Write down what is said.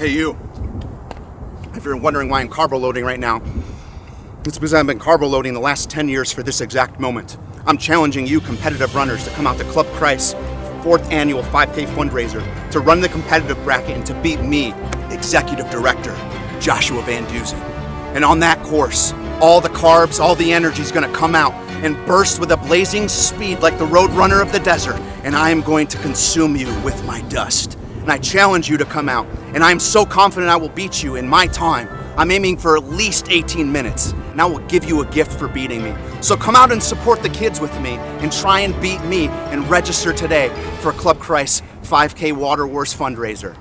Hey, you. If you're wondering why I'm carbo loading right now, it's because I've been carbo loading the last 10 years for this exact moment. I'm challenging you competitive runners to come out to Club Christ's 4th annual 5K fundraiser to run the competitive bracket and to beat me, Executive Director Joshua Van Duzen. And on that course, all the carbs, all the energy is going to come out and burst with a blazing speed like the road runner of the desert, and I am going to consume you with my dust. And I challenge you to come out, and I am so confident I will beat you in my time. I'm aiming for at least 18 minutes, and I will give you a gift for beating me. So come out and support the kids with me and try and beat me and register today for Club Christ's 5K Water Wars fundraiser.